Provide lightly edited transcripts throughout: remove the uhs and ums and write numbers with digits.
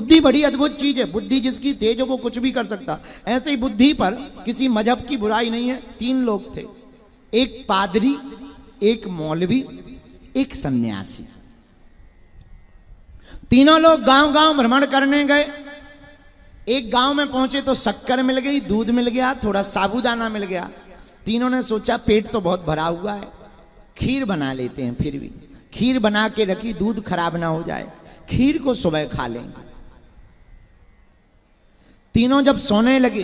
बुद्धि बड़ी अद्भुत चीज है। बुद्धि जिसकी तेज हो वो कुछ भी कर सकता। ऐसे ही बुद्धि पर किसी मजहब की बुराई नहीं है। 3 लोग थे, एक पादरी, एक मौलवी, एक सन्यासी। तीनों लोग गांव गांव भ्रमण करने गए। एक गांव में पहुंचे तो शक्कर मिल गई, दूध मिल गया, थोड़ा साबूदाना मिल गया। तीनों ने सोचा पेट तो बहुत भरा हुआ है, खीर बना लेते हैं। फिर भी खीर बना के रखी, दूध खराब ना हो जाए, खीर को सुबह खा लेंगे। तीनों जब सोने लगे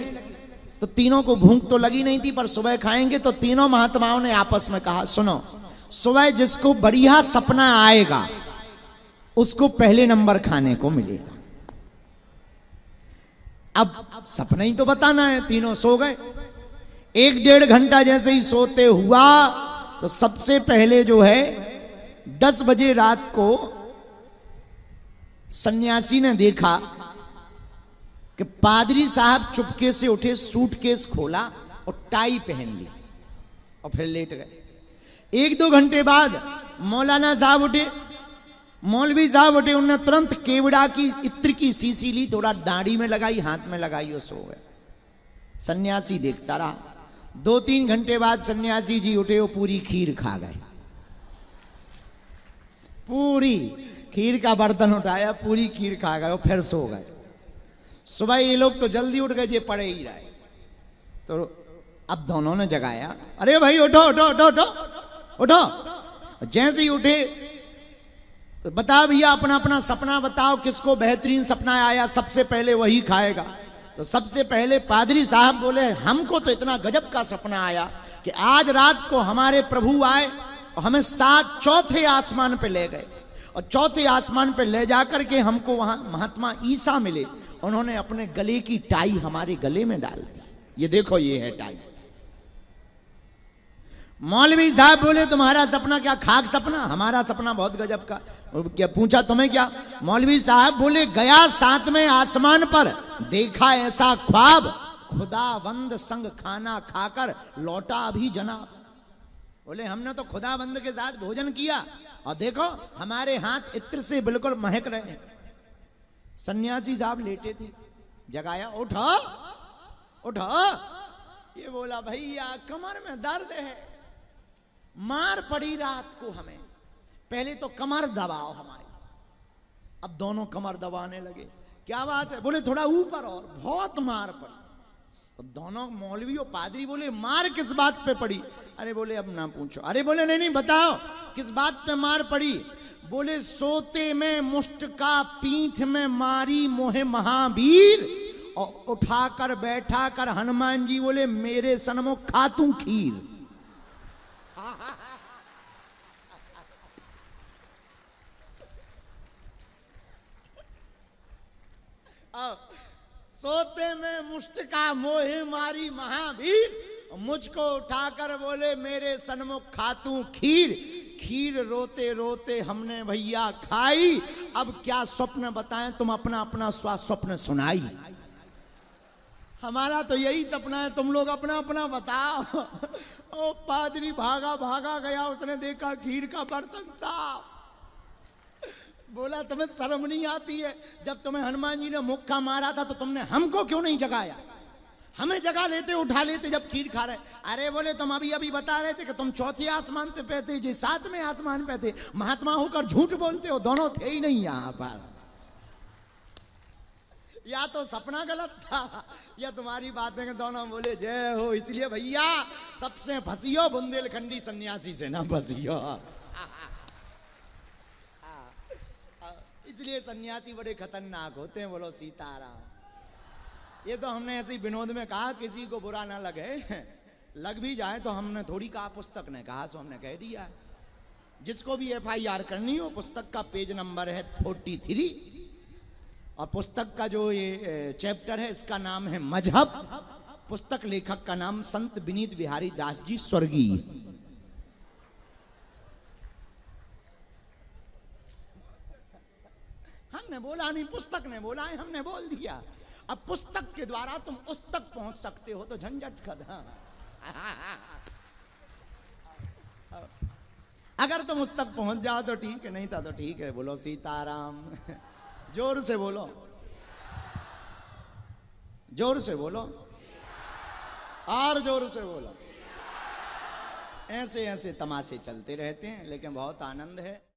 तो तीनों को भूख तो लगी नहीं थी, पर सुबह खाएंगे। तो तीनों महात्माओं ने आपस में कहा, सुनो, सुबह जिसको बढ़िया सपना आएगा उसको पहले नंबर खाने को मिलेगा। अब सपना ही तो बताना है। तीनों सो गए। 1-1.5 घंटा जैसे ही सोते हुआ तो सबसे पहले जो है 10 बजे रात को सन्यासी ने देखा कि पादरी साहब चुपके से उठे, सूटकेस खोला और टाई पहन ली और फिर लेट गए। 1-2 घंटे बाद मौलाना साहब उठे, मौलवी साहब उठे। उन्होंने तुरंत केवड़ा की इत्र की सीसी ली, थोड़ा दाढ़ी में लगाई, हाथ में लगाई और सो गए। सन्यासी देखता रहा। 2-3 घंटे बाद सन्यासी जी उठे, वो पूरी खीर खा गए। पूरी खीर का बर्तन उठाया, पूरी खीर खा गए और फिर सो गए। सुबह ये लोग तो जल्दी उठ गए, ये पड़े ही रहे। तो अब दोनों ने जगाया, अरे भाई उठो उठो उठो उठो उठो। जैसे ही उठे तो बताओ भैया, अपना अपना सपना बताओ, किसको बेहतरीन सपना आया, सबसे पहले वही खाएगा। तो सबसे पहले पादरी साहब बोले, हमको तो इतना गजब का सपना आया कि आज रात को हमारे प्रभु आए और हमें 7 चौथे आसमान पे ले गए, और चौथे आसमान पे ले जाकर के हमको वहां महात्मा ईसा मिले। उन्होंने अपने गले की टाई हमारे गले में डाल दी। ये देखो, ये है टाई। मौलवी साहब बोले, तुम्हारा सपना क्या खाक सपना? हमारा सपना बहुत गजब का। क्या पूछा तुम्हें क्या? मौलवी साहब बोले, गया 7वें आसमान पर, देखा ऐसा ख्वाब, खुदावंद संग खाना खाकर लौटा अभी जनाब। बोले, हमने तो खुदावंद के साथ भोजन किया और देखो हमारे हाथ इत्र से बिल्कुल महक रहे हैं। सन्यासी साहब लेटे थे, जगाया, उठो उठो। ये बोला, भैया कमर में दर्द है, मार पड़ी रात को हमें, पहले तो कमर दबाओ हमारी। अब दोनों कमर दबाने लगे। क्या बात है? बोले, थोड़ा ऊपर और, बहुत मार पड़ी। तो दोनों मौलवी और पादरी बोले, मार किस बात पे पड़ी? अरे बोले, अब ना पूछो। अरे बोले, नहीं नहीं बताओ किस बात पे मार पड़ी। बोले, सोते में मुष्ट का पीठ में मारी मोहे महावीर, और उठाकर बैठा कर हनुमान जी बोले, मेरे सन्मुख खा तू खीर। सोते में मुष्ट का मोहे मारी महावीर, मुझको उठाकर बोले, मेरे सन्मुख खातू खीर। खीर रोते रोते हमने भैया खाई। अब क्या स्वप्न बताएं, तुम अपना अपना स्वप्न सुनाई। हमारा तो यही सपना है, तुम लोग अपना अपना बताओ। ओ पादरी भागा भागा गया, उसने देखा खीर का बर्तन साफ। बोला, तुम्हें शर्म नहीं आती है? जब तुम्हें हनुमान जी ने मुक्का मारा था तो तुमने हमको क्यों नहीं जगाया? हमें जगा लेते, उठा लेते जब खीर खा रहे। अरे बोले, तुम अभी अभी बता रहे थे कि तुम चौथे आसमान पे थे, जी 7वें आसमान पे थे। महात्मा होकर झूठ बोलते हो, दोनों थे ही नहीं यहां पर। या तो सपना गलत था या तुम्हारी बातें के दोनों बोले जय हो। इसलिए भैया सबसे फंसियो, बुंदेलखंडी सन्यासी से ना फंसियो। इसलिए सन्यासी बड़े खतरनाक होते हैं। बोलो सीताराम। ये तो हमने ऐसे ही विनोद में कहा, किसी को बुरा ना लगे, लग भी जाए तो हमने थोड़ी कहा, पुस्तक ने कहा सो हमने कह दिया। जिसको भी FIR करनी हो, पुस्तक का पेज नंबर है 43 और पुस्तक का जो ये चैप्टर है इसका नाम है मजहब। पुस्तक लेखक का नाम संत विनीत बिहारी दास जी स्वर्गीय। हमने बोला नहीं, पुस्तक ने बोला है, हमने बोल दिया। अब पुस्तक के द्वारा तुम उस तक पहुंच सकते हो तो झंझट खत्म। अगर तुम उस तक पहुंच जाओ तो ठीक है, नहीं था तो ठीक है। बोलो सीताराम, जोर से बोलो। जोर से बोलो, और जोर से बोलो। ऐसे ऐसे तमाशे चलते रहते हैं, लेकिन बहुत आनंद है।